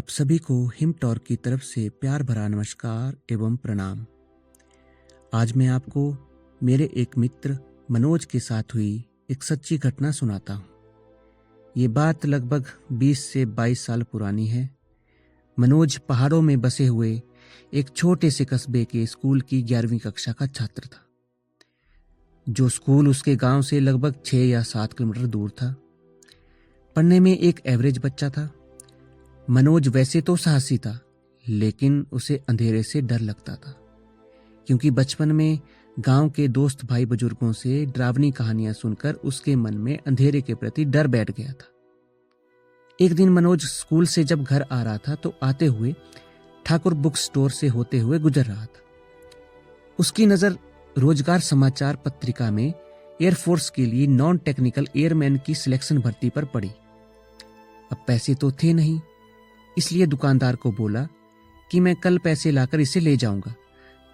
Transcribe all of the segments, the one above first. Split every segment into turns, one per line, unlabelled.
आप सभी को हिमटॉर की तरफ से प्यार भरा नमस्कार एवं प्रणाम। आज मैं आपको मेरे एक मित्र मनोज के साथ हुई एक सच्ची घटना सुनाता हूँ। ये बात लगभग 20 से 22 साल पुरानी है। मनोज पहाड़ों में बसे हुए एक छोटे से कस्बे के स्कूल की 11वीं कक्षा का छात्र था। जो स्कूल उसके गांव से लगभग 6 या 7 किलोमीटर दूर था। पढ़ने में एक एवरेज बच्चा था। मनोज वैसे तो साहसी था, लेकिन उसे अंधेरे से डर लगता था, क्योंकि बचपन में गांव के दोस्त भाई बुजुर्गों से डरावनी कहानियां सुनकर उसके मन में अंधेरे के प्रति डर बैठ गया था। एक दिन मनोज स्कूल से जब घर आ रहा था तो आते हुए ठाकुर बुक स्टोर से होते हुए गुजर रहा था। उसकी नजर रोजगार समाचार पत्रिका में एयरफोर्स के लिए नॉन टेक्निकल एयरमैन की सिलेक्शन भर्ती पर पड़ी। अब पैसे तो थे नहीं, इसलिए दुकानदार को बोला कि मैं कल पैसे लाकर इसे ले जाऊंगा,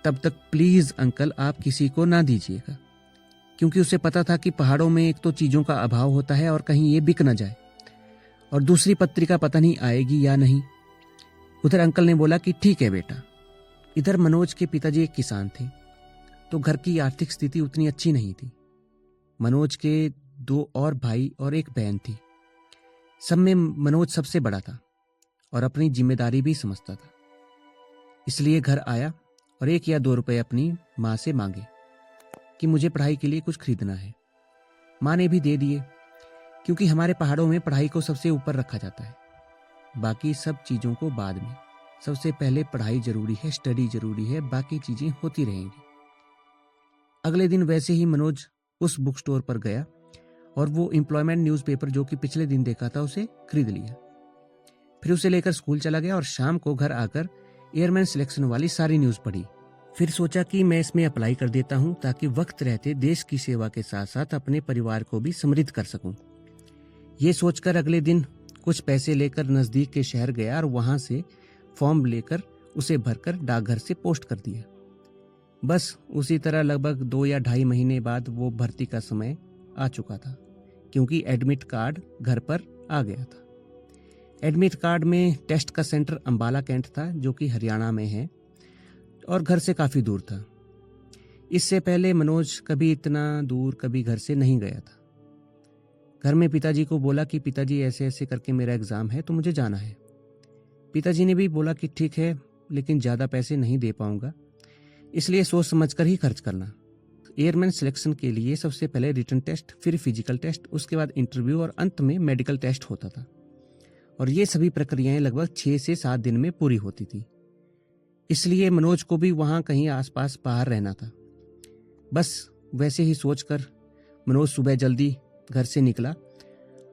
तब तक प्लीज अंकल आप किसी को ना दीजिएगा, क्योंकि उसे पता था कि पहाड़ों में एक तो चीजों का अभाव होता है और कहीं ये बिक ना जाए, और दूसरी पत्रिका पता नहीं आएगी या नहीं। उधर अंकल ने बोला कि ठीक है बेटा। इधर मनोज के पिताजी एक किसान थे, तो घर की आर्थिक स्थिति उतनी अच्छी नहीं थी। मनोज के 2 और भाई और एक बहन थी। सब में मनोज सबसे बड़ा था और अपनी जिम्मेदारी भी समझता था, इसलिए घर आया और 1 या 2 रुपए अपनी माँ से मांगे कि मुझे पढ़ाई के लिए कुछ खरीदना है। माँ ने भी दे दिए, क्योंकि हमारे पहाड़ों में पढ़ाई को सबसे ऊपर रखा जाता है, बाकी सब चीज़ों को बाद में। सबसे पहले पढ़ाई जरूरी है, स्टडी जरूरी है, बाकी चीज़ें होती रहेंगी। अगले दिन वैसे ही मनोज उस बुक स्टोर पर गया और वो एम्प्लॉयमेंट न्यूज़पेपर जो कि पिछले दिन देखा था उसे खरीद लिया। फिर उसे लेकर स्कूल चला गया और शाम को घर आकर एयरमैन सिलेक्शन वाली सारी न्यूज़ पढ़ी। फिर सोचा कि मैं इसमें अप्लाई कर देता हूँ, ताकि वक्त रहते देश की सेवा के साथ साथ अपने परिवार को भी समृद्ध कर सकूं। ये सोचकर अगले दिन कुछ पैसे लेकर नज़दीक के शहर गया और वहां से फॉर्म लेकर उसे भरकर डाकघर से पोस्ट कर दिया। बस उसी तरह लगभग 2 या 2.5 महीने बाद वो भर्ती का समय आ चुका था, क्योंकि एडमिट कार्ड घर पर आ गया था। एडमिट कार्ड में टेस्ट का सेंटर अंबाला कैंट था, जो कि हरियाणा में है और घर से काफ़ी दूर था। इससे पहले मनोज कभी इतना दूर कभी घर से नहीं गया था। घर में पिताजी को बोला कि पिताजी ऐसे ऐसे करके मेरा एग्ज़ाम है तो मुझे जाना है। पिताजी ने भी बोला कि ठीक है, लेकिन ज़्यादा पैसे नहीं दे पाऊंगा, इसलिए सोच समझ कर ही खर्च करना। एयरमैन सिलेक्शन के लिए सबसे पहले रिटन टेस्ट, फिर फिजिकल टेस्ट, उसके बाद इंटरव्यू और अंत में मेडिकल टेस्ट होता था, और ये सभी प्रक्रियाएं लगभग 6 से 7 दिन में पूरी होती थी। इसलिए मनोज को भी वहां कहीं आसपास बाहर रहना था। बस वैसे ही सोचकर मनोज सुबह जल्दी घर से निकला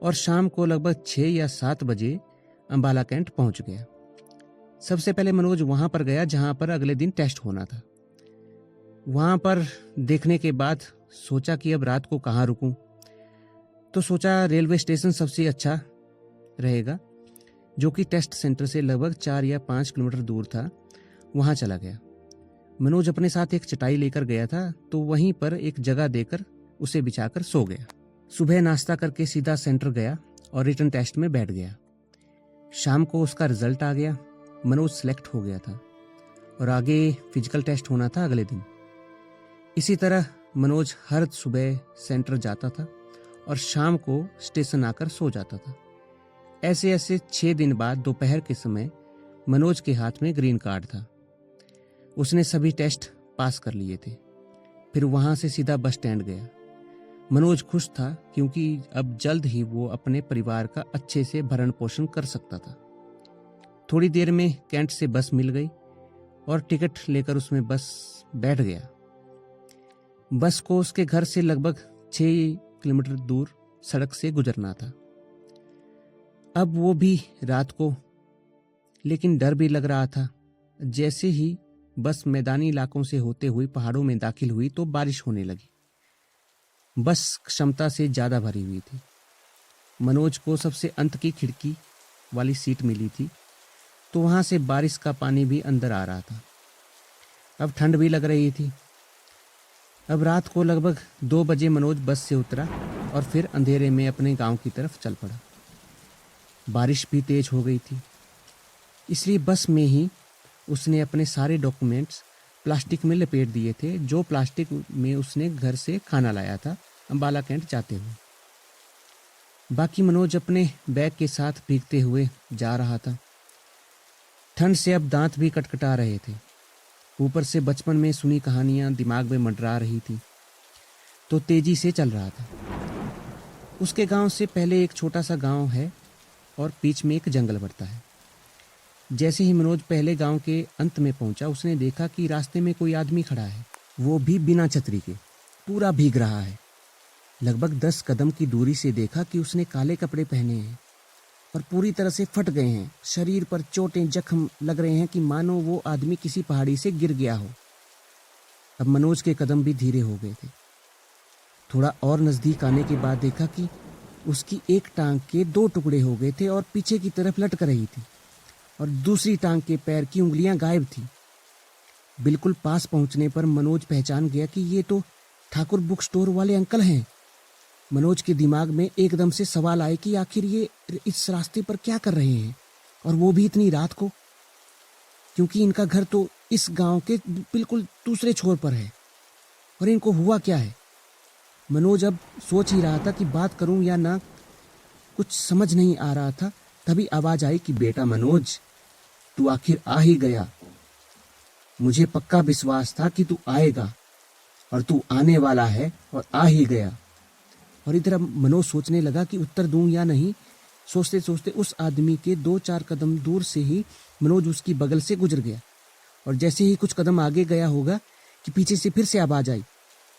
और शाम को लगभग 6 या 7 बजे अंबाला कैंट पहुंच गया। सबसे पहले मनोज वहां पर गया जहां पर अगले दिन टेस्ट होना था। वहां पर देखने के बाद सोचा कि अब रात को कहाँ रुकूं, तो सोचा रेलवे स्टेशन सबसे अच्छा रहेगा, जो कि टेस्ट सेंटर से लगभग 4 या 5 किलोमीटर दूर था। वहां चला गया। मनोज अपने साथ एक चटाई लेकर गया था, तो वहीं पर एक जगह देकर उसे बिछाकर सो गया। सुबह नाश्ता करके सीधा सेंटर गया और रिटन टेस्ट में बैठ गया। शाम को उसका रिजल्ट आ गया। मनोज सिलेक्ट हो गया था और आगे फिजिकल टेस्ट होना था अगले दिन। इसी तरह मनोज हर सुबह सेंटर जाता था और शाम को स्टेशन आकर सो जाता था। ऐसे ऐसे 6 दिन बाद दोपहर के समय मनोज के हाथ में ग्रीन कार्ड था। उसने सभी टेस्ट पास कर लिए थे। फिर वहां से सीधा बस स्टैंड गया। मनोज खुश था, क्योंकि अब जल्द ही वो अपने परिवार का अच्छे से भरण पोषण कर सकता था। थोड़ी देर में कैंट से बस मिल गई और टिकट लेकर उसमें बस बैठ गया। बस को उसके घर से लगभग 6 किलोमीटर दूर सड़क से गुजरना था। अब वो भी रात को, लेकिन डर भी लग रहा था। जैसे ही बस मैदानी इलाकों से होते हुए पहाड़ों में दाखिल हुई तो बारिश होने लगी। बस क्षमता से ज़्यादा भरी हुई थी। मनोज को सबसे अंत की खिड़की वाली सीट मिली थी, तो वहाँ से बारिश का पानी भी अंदर आ रहा था। अब ठंड भी लग रही थी। अब रात को लगभग 2 बजे मनोज बस से उतरा और फिर अंधेरे में अपने गांव की तरफ चल पड़ा। बारिश भी तेज हो गई थी। इसलिए बस में ही उसने अपने सारे डॉक्यूमेंट्स प्लास्टिक में लपेट दिए थे, जो प्लास्टिक में उसने घर से खाना लाया था अम्बाला कैंट जाते हुए। बाकी मनोज अपने बैग के साथ भीगते हुए जा रहा था। ठंड से अब दांत भी कटकटा रहे थे। ऊपर से बचपन में सुनी कहानियां दिमाग में मंडरा रही थी, तो तेजी से चल रहा था। उसके गांव से पहले एक छोटा सा गांव है और बीच में एक जंगल बढ़ता है। जैसे ही मनोज पहले गांव के अंत में पहुंचा, उसने देखा कि रास्ते में कोई आदमी खड़ा है, वो भी बिना छतरी के, पूरा भीग रहा है। लगभग 10 कदम की दूरी से देखा कि उसने काले कपड़े पहने हैं और पूरी तरह से फट गए हैं। शरीर पर चोटें, जख्म लग रहे हैं कि मानो वो आदमी किसी पहाड़ी से गिर गया हो। अब मनोज के कदम भी धीरे हो गए थे। थोड़ा और नजदीक आने के बाद देखा कि उसकी एक टांग के 2 टुकड़े हो गए थे और पीछे की तरफ लटक रही थी, और दूसरी टांग के पैर की उंगलियां गायब थी। बिल्कुल पास पहुंचने पर मनोज पहचान गया कि ये तो ठाकुर बुक स्टोर वाले अंकल हैं। मनोज के दिमाग में एकदम से सवाल आए कि आखिर ये इस रास्ते पर क्या कर रहे हैं, और वो भी इतनी रात को, क्योंकि इनका घर तो इस गांव के बिल्कुल दूसरे छोर पर है। और इनको हुआ क्या है? मनोज अब सोच ही रहा था कि बात करूं या ना, कुछ समझ नहीं आ रहा था। तभी आवाज आई कि बेटा मनोज, तू आखिर आ ही गया। मुझे पक्का विश्वास था कि तू आएगा, और तू आने वाला है और आ ही गया। और इधर अब मनोज सोचने लगा कि उत्तर दूं या नहीं। सोचते सोचते उस आदमी के 2-4 कदम दूर से ही मनोज उसकी बगल से गुजर गया, और जैसे ही कुछ कदम आगे गया होगा कि पीछे से फिर से आवाज आई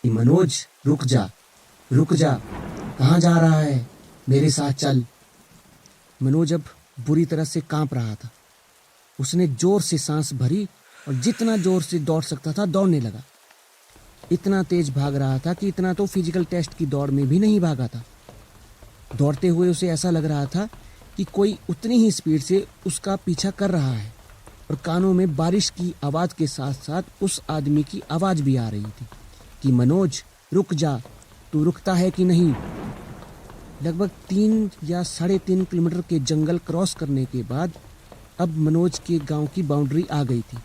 कि मनोज रुक जा, रुक जा, कहाँ जा रहा है, मेरे साथ चल। मनोज अब बुरी तरह से कांप रहा था। उसने जोर से सांस भरी और जितना जोर से दौड़ सकता था दौड़ने लगा। इतना तेज भाग रहा था कि इतना तो फिजिकल टेस्ट की दौड़ में भी नहीं भागा था। दौड़ते हुए उसे ऐसा लग रहा था कि कोई उतनी ही स्पीड से उसका पीछा कर रहा है, और कानों में बारिश की आवाज़ के साथ साथ उस आदमी की आवाज़ भी आ रही थी कि मनोज रुक जा, तू रुकता है कि नहीं। लगभग 3 या 3.5 किलोमीटर के जंगल क्रॉस करने के बाद अब मनोज के गांव की बाउंड्री आ गई थी।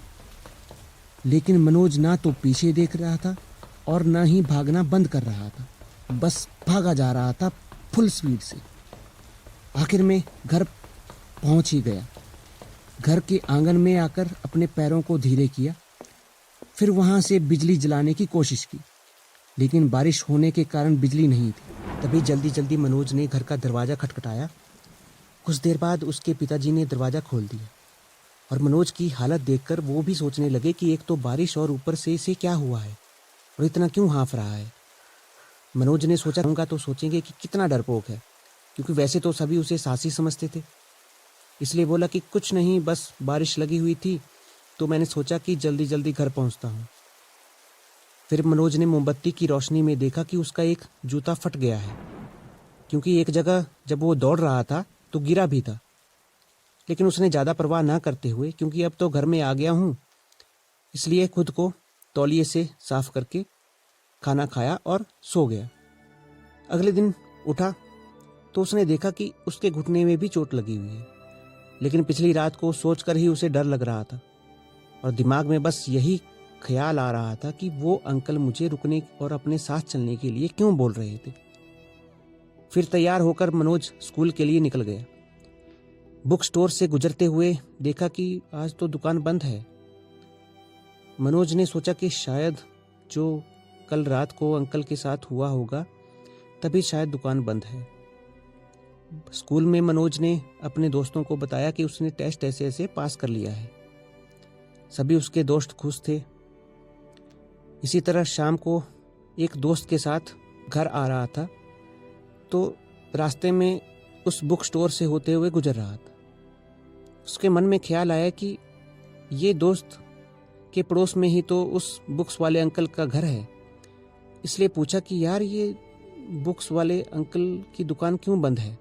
लेकिन मनोज ना तो पीछे देख रहा था और ना ही भागना बंद कर रहा था, बस भागा जा रहा था फुल स्पीड से। आखिर में घर पहुंच ही गया। घर के आंगन में आकर अपने पैरों को धीरे किया, फिर वहां से बिजली जलाने की कोशिश की, लेकिन बारिश होने के कारण बिजली नहीं थी। तभी जल्दी जल्दी मनोज ने घर का दरवाज़ा खटखटाया। कुछ देर बाद उसके पिताजी ने दरवाज़ा खोल दिया, और मनोज की हालत देखकर वो भी सोचने लगे कि एक तो बारिश और ऊपर से इसे क्या हुआ है और इतना क्यों हाँफ रहा है। मनोज ने सोचा होगा तो सोचेंगे कि कितना डरपोक है, क्योंकि वैसे तो सभी उसे साहसी समझते थे। इसलिए बोला कि कुछ नहीं, बस बारिश लगी हुई थी तो मैंने सोचा कि जल्दी जल्दी घर पहुंचता हूं। फिर मनोज ने मोमबत्ती की रोशनी में देखा कि उसका एक जूता फट गया है, क्योंकि एक जगह जब वो दौड़ रहा था तो गिरा भी था। लेकिन उसने ज़्यादा परवाह ना करते हुए, क्योंकि अब तो घर में आ गया हूँ, इसलिए खुद को तौलिए से साफ करके खाना खाया और सो गया। अगले दिन उठा तो उसने देखा कि उसके घुटने में भी चोट लगी हुई है, लेकिन पिछली रात को सोचकर ही उसे डर लग रहा था, और दिमाग में बस यही ख्याल आ रहा था कि वो अंकल मुझे रुकने और अपने साथ चलने के लिए क्यों बोल रहे थे। फिर तैयार होकर मनोज स्कूल के लिए निकल गया। बुक स्टोर से गुजरते हुए देखा कि आज तो दुकान बंद है। मनोज ने सोचा कि शायद जो कल रात को अंकल के साथ हुआ होगा, तभी शायद दुकान बंद है। स्कूल में मनोज ने अपने दोस्तों को बताया कि उसने टेस्ट ऐसे ऐसे पास कर लिया है। सभी उसके दोस्त खुश थे। इसी तरह शाम को एक दोस्त के साथ घर आ रहा था, तो रास्ते में उस बुक स्टोर से होते हुए गुजर रहा था। उसके मन में ख्याल आया कि ये दोस्त के पड़ोस में ही तो उस बुक्स वाले अंकल का घर है। इसलिए पूछा कि यार, ये बुक्स वाले अंकल की दुकान क्यों बंद है?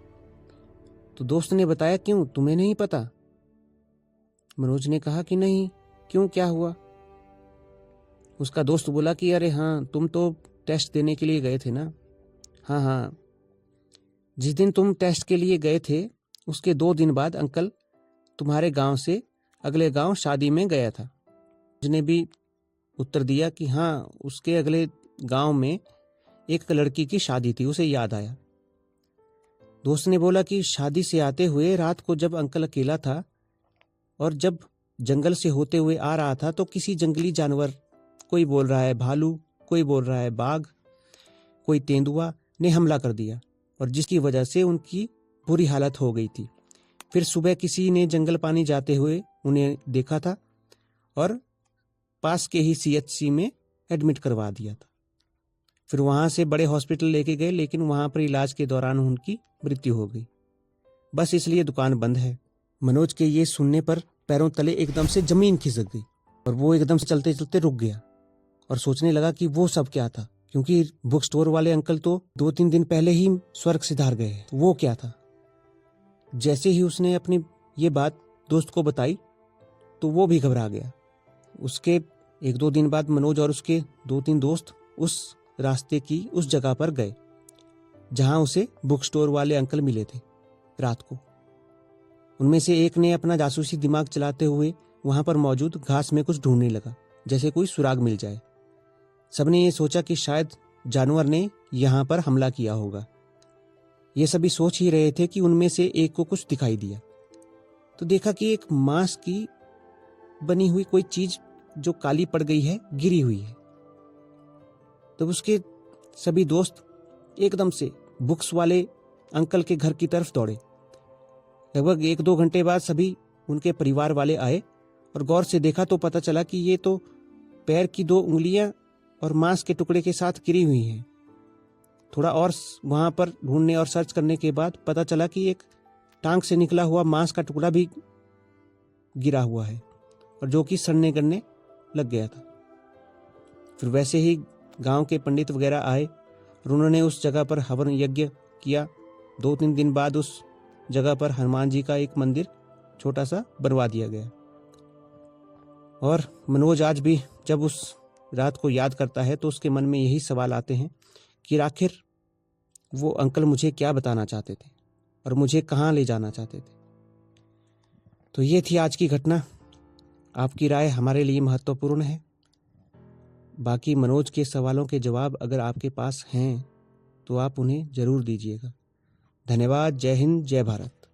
तो दोस्त ने बताया, क्यों, तुम्हें नहीं पता? मनोज ने कहा कि नहीं, क्यों, क्या हुआ? उसका दोस्त बोला कि अरे हाँ, तुम तो टेस्ट देने के लिए गए थे ना। हाँ हाँ, जिस दिन तुम टेस्ट के लिए गए थे उसके 2 दिन बाद अंकल तुम्हारे गांव से अगले गांव शादी में गया था। उसने भी उत्तर दिया कि हाँ, उसके अगले गांव में एक लड़की की शादी थी, उसे याद आया। दोस्त ने बोला कि शादी से आते हुए रात को जब अंकल अकेला था और जब जंगल से होते हुए आ रहा था तो किसी जंगली जानवर, कोई बोल रहा है भालू, कोई बोल रहा है बाघ, कोई तेंदुआ, ने हमला कर दिया और जिसकी वजह से उनकी बुरी हालत हो गई थी। फिर सुबह किसी ने जंगल पानी जाते हुए उन्हें देखा था और पास के ही सीएचसी में एडमिट करवा दिया था। फिर वहां से बड़े हॉस्पिटल लेके गए, लेकिन वहां पर इलाज के दौरान उनकी मृत्यु हो गई। बस इसलिए दुकान बंद है। मनोज के ये सुनने पर पैरों तले एकदम से जमीन खिसक गई और वो एकदम से चलते चलते रुक गया और सोचने लगा कि वो सब क्या था, क्योंकि बुक स्टोर वाले अंकल तो 2-3 दिन पहले ही स्वर्ग सिधार गए, तो वो क्या था। जैसे ही उसने अपनी ये बात दोस्त को बताई तो वो भी घबरा गया। उसके 1-2 दिन बाद मनोज और उसके 2-3 दोस्त उस रास्ते की उस जगह पर गए जहां उसे बुक स्टोर वाले अंकल मिले थे रात को। उनमें से एक ने अपना जासूसी दिमाग चलाते हुए वहां पर मौजूद घास में कुछ ढूंढने लगा, जैसे कोई सुराग मिल जाए। सबने ये सोचा कि शायद जानवर ने यहां पर हमला किया होगा। ये सभी सोच ही रहे थे कि उनमें से एक को कुछ दिखाई दिया, तो देखा कि एक मांस की बनी हुई कोई चीज जो काली पड़ गई है, गिरी हुई है। तब उसके सभी दोस्त एकदम से बुक्स वाले अंकल के घर की तरफ दौड़े। लगभग 1-2 घंटे बाद सभी उनके परिवार वाले आए और गौर से देखा तो पता चला कि ये तो पैर की 2 उंगलियां और मांस के टुकड़े के साथ गिरी हुई हैं। थोड़ा और वहां पर ढूंढने और सर्च करने के बाद पता चला कि एक टांग से निकला हुआ मांस का टुकड़ा भी गिरा हुआ है और जो कि सड़ने गलने लग गया था। फिर वैसे ही गांव के पंडित वगैरह आए और उन्होंने उस जगह पर हवन यज्ञ किया। 2-3 दिन बाद उस जगह पर हनुमान जी का एक मंदिर छोटा सा बनवा दिया गया। और मनोज आज भी जब उस रात को याद करता है तो उसके मन में यही सवाल आते हैं कि आखिर वो अंकल मुझे क्या बताना चाहते थे और मुझे कहाँ ले जाना चाहते थे। तो ये थी आज की घटना। आपकी राय हमारे लिए महत्वपूर्ण है। बाकी मनोज के सवालों के जवाब अगर आपके पास हैं तो आप उन्हें जरूर दीजिएगा। धन्यवाद। जय हिंद, जय भारत।